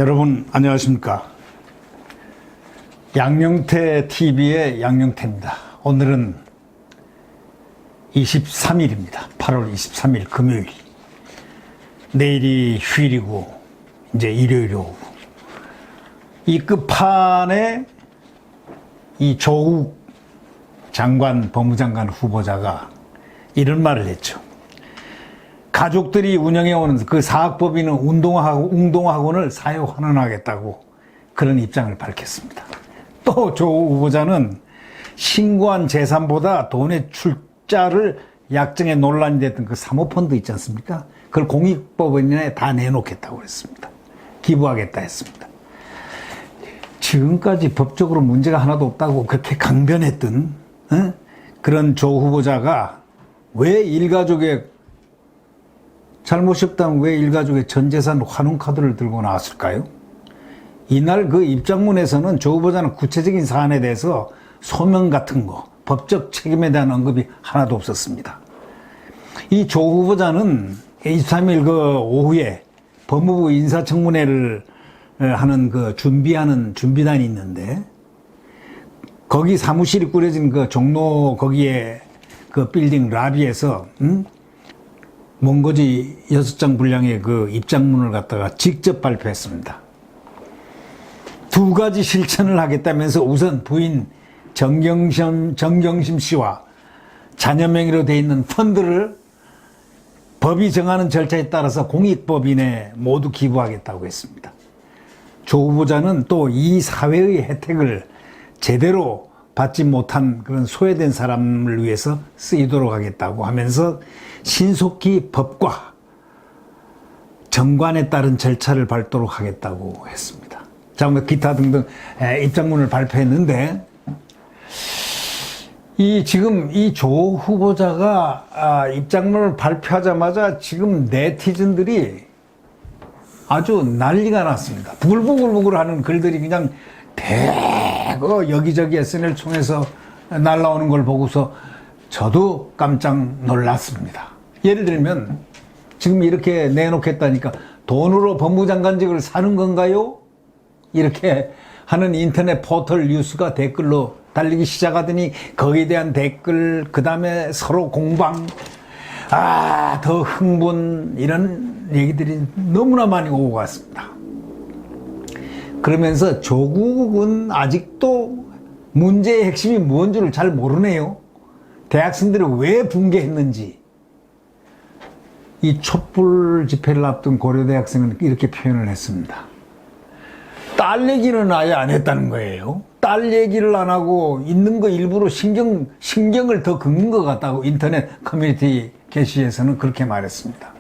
여러분 안녕하십니까. 양영태 TV의 양영태입니다. 오늘은 23일입니다. 8월 23일 금요일. 내일이 휴일이고 이제 일요일 오후. 이 끝판에 이 조국 장관, 법무장관 후보자가 이런 말을 했죠. 가족들이 운영해오는 그 사학법인은 운동학원을 사회 환원하겠다고 그런 입장을 밝혔습니다. 또 조 후보자는 신고한 재산보다 돈의 출자를 약정에 논란이 됐던 그 사모펀드 있지 않습니까? 그걸 공익법원에 다 내놓겠다고 했습니다. 기부하겠다 했습니다. 지금까지 법적으로 문제가 하나도 없다고 그렇게 강변했던 그런 조 후보자가 왜 일가족의 잘못이 없다면 왜 일가족의 전재산 환원카드를 들고 나왔을까요? 이날 그 입장문에서는 조 후보자는 구체적인 사안에 대해서 소명 같은 거, 법적 책임에 대한 언급이 하나도 없었습니다. 이 조 후보자는 23일 그 오후에 법무부 인사청문회를 하는 그 준비하는 준비단이 있는데 거기 사무실이 꾸려진 그 종로 거기에 그 빌딩 라비에서 원고지 6장 분량의 그 입장문을 갖다가 직접 발표했습니다. 두 가지 실천을 하겠다면서 우선 부인 정경심 씨와 자녀 명의로 되어 있는 펀드를 법이 정하는 절차에 따라서 공익법인에 모두 기부하겠다고 했습니다. 조 후보자는 또 이 사회의 혜택을 제대로 받지 못한 그런 소외된 사람을 위해서 쓰이도록 하겠다고 하면서 신속히 법과 정관에 따른 절차를 밟도록 하겠다고 했습니다. 자, 뭐 기타 등등 입장문을 발표했는데 지금 이 조 후보자가 입장문을 발표하자마자 지금 네티즌들이 아주 난리가 났습니다. 부글부글 하는 글들이 그냥 대거 여기저기 SNS를 통해서 날라오는 걸 보고서 저도 깜짝 놀랐습니다. 예를 들면 지금 이렇게 내놓겠다니까 돈으로 법무장관직을 사는 건가요? 이렇게 하는 인터넷 포털 뉴스가 댓글로 달리기 시작하더니 거기에 대한 댓글, 그 다음에 서로 공방, 더 흥분, 이런 얘기들이 너무나 많이 오고 갔습니다. 그러면서 조국은 아직도 문제의 핵심이 뭔지를 잘 모르네요. 대학생들이 왜 붕괴했는지. 이 촛불 집회를 앞둔 고려대 학생은 이렇게 표현을 했습니다. 딸 얘기는 아예 안 했다는 거예요. 딸 얘기를 안 하고 있는 거 일부러 신경을 더 긁는 것 같다고 인터넷 커뮤니티 게시에서는 그렇게 말했습니다.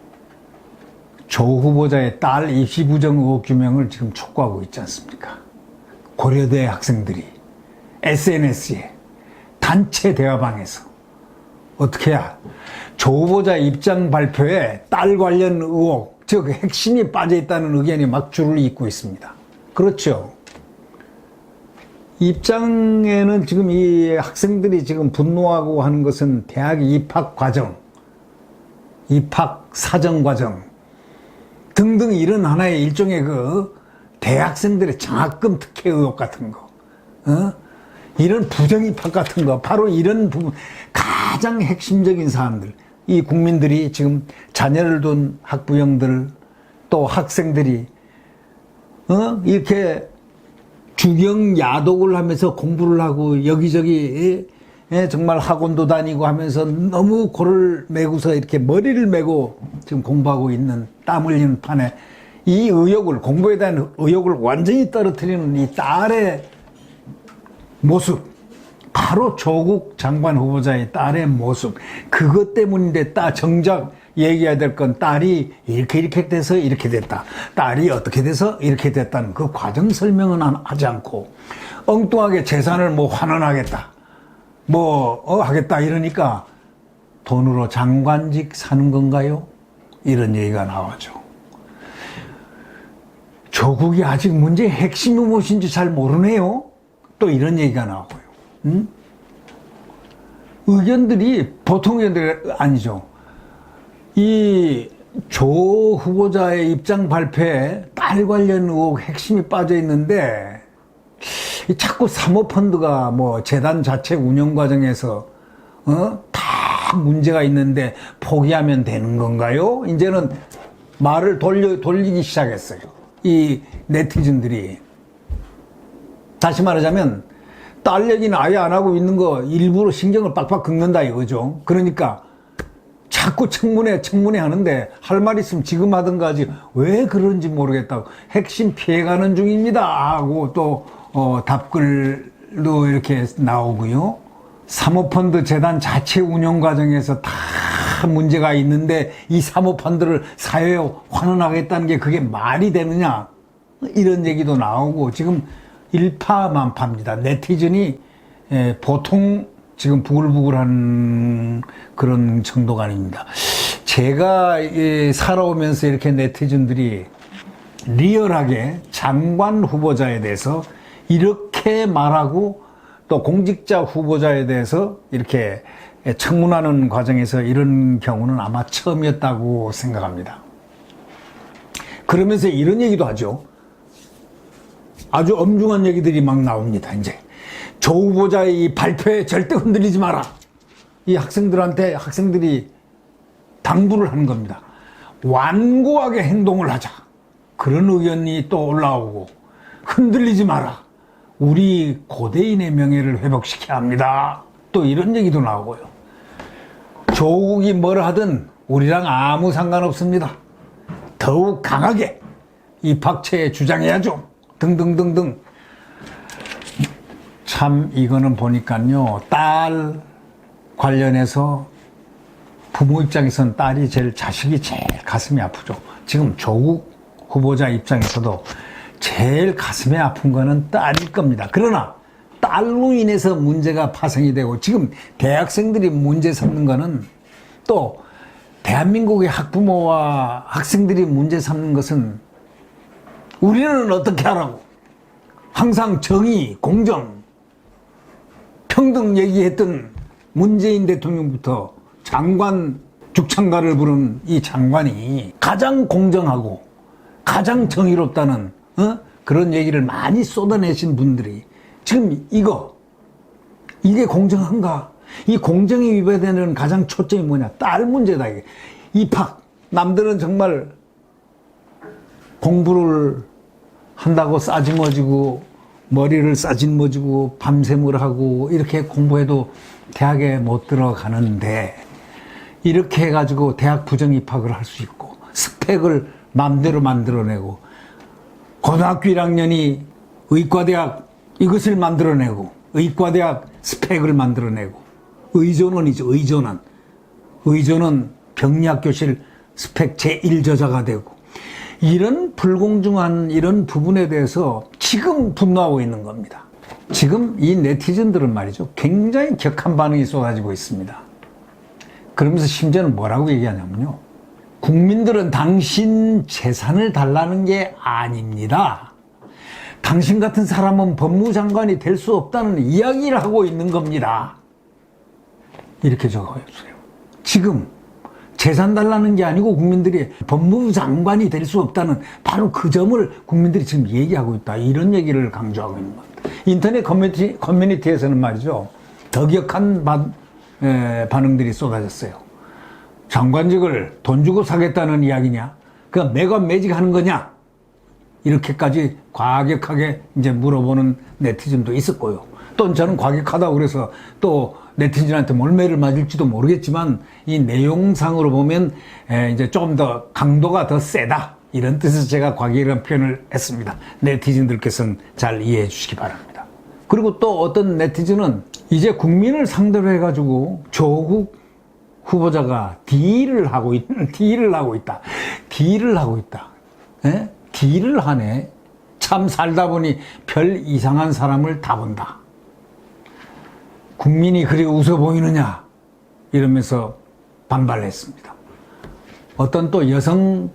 조 후보자의 딸 입시 부정 의혹 규명을 지금 촉구하고 있지 않습니까? 고려대 학생들이 SNS에 단체 대화방에서 어떻게 해야 조 후보자 입장 발표에 딸 관련 의혹, 즉 핵심이 빠져 있다는 의견이 막 줄을 잇고 있습니다. 그렇죠. 입장에는 지금 이 학생들이 지금 분노하고 하는 것은 대학 입학 과정, 입학 사정 과정 등등 이런 하나의 일종의 그 대학생들의 장학금 특혜 의혹 같은 거, 이런 부정 입학 같은 거, 바로 이런 부분, 가장 핵심적인 사안들, 이 국민들이 지금 자녀를 둔 학부형들 또 학생들이 이렇게 주경 야독을 하면서 공부를 하고 여기저기 정말 학원도 다니고 하면서 너무 골을 메고서 이렇게 머리를 메고 지금 공부하고 있는 땀 흘리는 판에 이 의욕을, 공부에 대한 의욕을 완전히 떨어뜨리는 이 딸의 모습, 바로 조국 장관 후보자의 딸의 모습, 그것 때문인데 정작 얘기해야 될 건 딸이 이렇게 돼서 이렇게 됐다, 딸이 어떻게 돼서 이렇게 됐다는 그 과정 설명은 하지 않고 엉뚱하게 재산을 뭐 환원하겠다, 하겠다 이러니까 돈으로 장관직 사는 건가요? 이런 얘기가 나오죠. 조국이 아직 문제의 핵심이 무엇인지 잘 모르네요. 또 이런 얘기가 나오고요. 의견들이 보통 의견들이 아니죠. 이 조 후보자의 입장 발표에 딸 관련 의혹 핵심이 빠져 있는데, 자꾸 사모펀드가 뭐 재단 자체 운영 과정에서 다 문제가 있는데 포기하면 되는 건가요? 이제는 말을 돌리기 시작했어요. 이 네티즌들이. 다시 말하자면 딸 얘기는 아예 안 하고 있는 거 일부러 신경을 빡빡 긁는다 이거죠. 그러니까 자꾸 청문회 하는데 할 말 있으면 지금 하든가 하지 왜 그런지 모르겠다고 핵심 피해가는 중입니다 하고 또 답글도 이렇게 나오고요. 사모펀드 재단 자체 운영 과정에서 다 문제가 있는데 이 사모펀드를 사회에 환원하겠다는 게 그게 말이 되느냐 이런 얘기도 나오고 지금 일파만파입니다. 네티즌이 보통 지금 부글부글한 그런 정도가 아닙니다. 제가 살아오면서 이렇게 네티즌들이 리얼하게 장관 후보자에 대해서 이렇게 말하고 또 공직자 후보자에 대해서 이렇게 청문하는 과정에서 이런 경우는 아마 처음이었다고 생각합니다. 그러면서 이런 얘기도 하죠. 아주 엄중한 얘기들이 막 나옵니다. 이제 조 후보자의 이 발표에 절대 흔들리지 마라. 이 학생들이 당부를 하는 겁니다. 완고하게 행동을 하자. 그런 의견이 또 올라오고 흔들리지 마라. 우리 고대인의 명예를 회복시켜야 합니다. 또 이런 얘기도 나오고요. 조국이 뭘 하든 우리랑 아무 상관없습니다. 더욱 강하게 입학처에 주장해야죠. 등등등등. 참 이거는 보니까요. 딸 관련해서 부모 입장에서는 자식이 제일 가슴이 아프죠. 지금 조국 후보자 입장에서도 제일 가슴이 아픈 거는 딸일 겁니다. 그러나 딸로 인해서 문제가 파생이 되고 지금 대학생들이 문제 삼는 거는 또 대한민국의 학부모와 학생들이 문제 삼는 것은 우리는 어떻게 하라고 항상 정의, 공정, 평등 얘기했던 문재인 대통령부터 장관 죽창가를 부른 이 장관이 가장 공정하고 가장 정의롭다는 그런 얘기를 많이 쏟아내신 분들이 지금 이게 공정한가? 이 공정이 위배되는 가장 초점이 뭐냐? 딸 문제다. 이게. 입학. 남들은 정말 공부를 한다고 싸징어지고 머리를 싸징어지고 밤샘을 하고 이렇게 공부해도 대학에 못 들어가는데 이렇게 해가지고 대학 부정 입학을 할 수 있고 스펙을 마음대로 만들어내고 고등학교 1학년이 의과대학 이것을 만들어내고 의과대학 스펙을 만들어내고 의전원이죠. 의전원 병리학교실 스펙 제1저자가 되고 이런 불공정한 이런 부분에 대해서 지금 분노하고 있는 겁니다. 지금 이 네티즌들은 말이죠. 굉장히 격한 반응이 쏟아지고 있습니다. 그러면서 심지어는 뭐라고 얘기하냐면요. 국민들은 당신 재산을 달라는 게 아닙니다. 당신 같은 사람은 법무장관이 될 수 없다는 이야기를 하고 있는 겁니다. 이렇게 적어요. 지금 재산 달라는 게 아니고 국민들이 법무부 장관이 될 수 없다는 바로 그 점을 국민들이 지금 얘기하고 있다. 이런 얘기를 강조하고 있는 겁니다. 인터넷 커뮤니티에서는 말이죠. 더 격한 반응들이 쏟아졌어요. 장관직을 돈 주고 사겠다는 이야기냐? 그냥 매관 매직하는 거냐? 이렇게까지 과격하게 이제 물어보는 네티즌도 있었고요. 또 저는 과격하다고 그래서 또 네티즌한테 몰매를 맞을지도 모르겠지만 이 내용상으로 보면 이제 조금 더 강도가 더 세다. 이런 뜻에서 제가 과격한 표현을 했습니다. 네티즌들께서는 잘 이해해 주시기 바랍니다. 그리고 또 어떤 네티즌은 이제 국민을 상대로 해가지고 조국 후보자가 딜을 하고 있다. 예? 딜을 하네. 참 살다 보니 별 이상한 사람을 다 본다. 국민이 그리 웃어 보이느냐? 이러면서 반발했습니다. 어떤 또 여성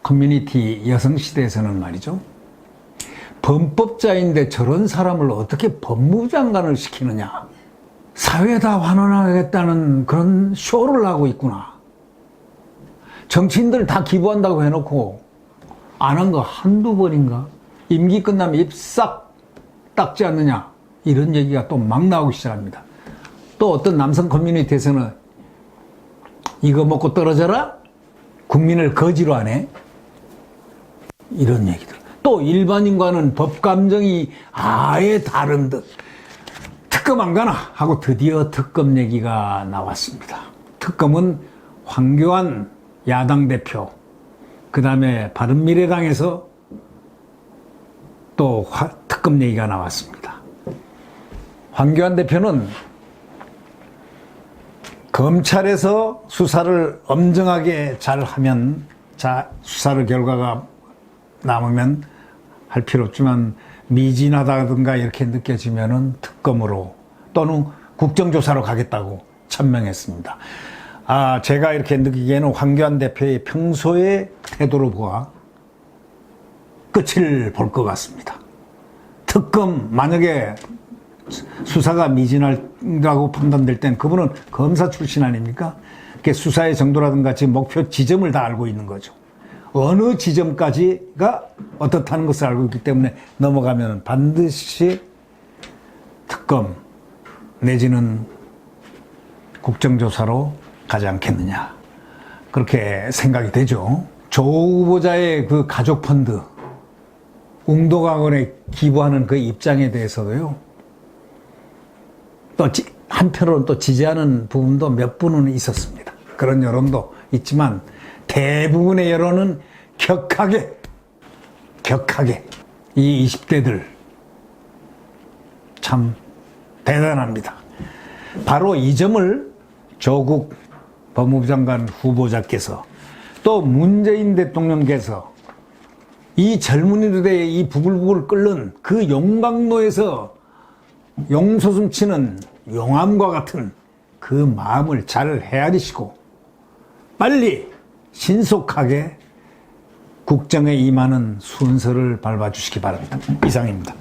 커뮤니티, 여성 시대에서는 말이죠. 범법자인데 저런 사람을 어떻게 법무장관을 시키느냐? 사회 다 환원하겠다는 그런 쇼를 하고 있구나. 정치인들 다 기부한다고 해놓고 안 한 거 한두 번인가? 임기 끝나면 입 싹 닦지 않느냐? 이런 얘기가 또 막 나오기 시작합니다. 또 어떤 남성 커뮤니티에서는 이거 먹고 떨어져라? 국민을 거지로 하네? 이런 얘기들. 또 일반인과는 법 감정이 아예 다른 듯. 특검 안 가나? 하고 드디어 특검 얘기가 나왔습니다. 특검은 황교안 야당 대표, 그 다음에 바른미래당에서 또 특검 얘기가 나왔습니다. 황교안 대표는 검찰에서 수사를 엄정하게 잘 하면, 수사를 결과가 남으면 할 필요 없지만 미진하다든가 이렇게 느껴지면은 특검으로 또는 국정조사로 가겠다고 천명했습니다. 제가 이렇게 느끼기에는 황교안 대표의 평소의 태도로 보아 끝을 볼 것 같습니다. 특검 만약에 수사가 미진하다고 판단될 땐 그분은 검사 출신 아닙니까? 수사의 정도라든가 지금 목표 지점을 다 알고 있는 거죠. 어느 지점까지가 어떻다는 것을 알고 있기 때문에 넘어가면 반드시 특검 내지는 국정조사로 가지 않겠느냐, 그렇게 생각이 되죠. 조 후보자의 그 가족펀드 웅도강원에 기부하는 그 입장에 대해서도요, 또 한편으로는 또 지지하는 부분도 몇 분은 있었습니다. 그런 여론도 있지만 대부분의 여론은 격하게 이 20대들 참 대단합니다. 바로 이 점을 조국 법무부 장관 후보자께서 또 문재인 대통령께서 이 젊은이들의 이 부글부글 끓는 그 용광로에서 용솟음 치는 용암과 같은 그 마음을 잘 헤아리시고 빨리 신속하게 국정에 임하는 순서를 밟아주시기 바랍니다. 이상입니다.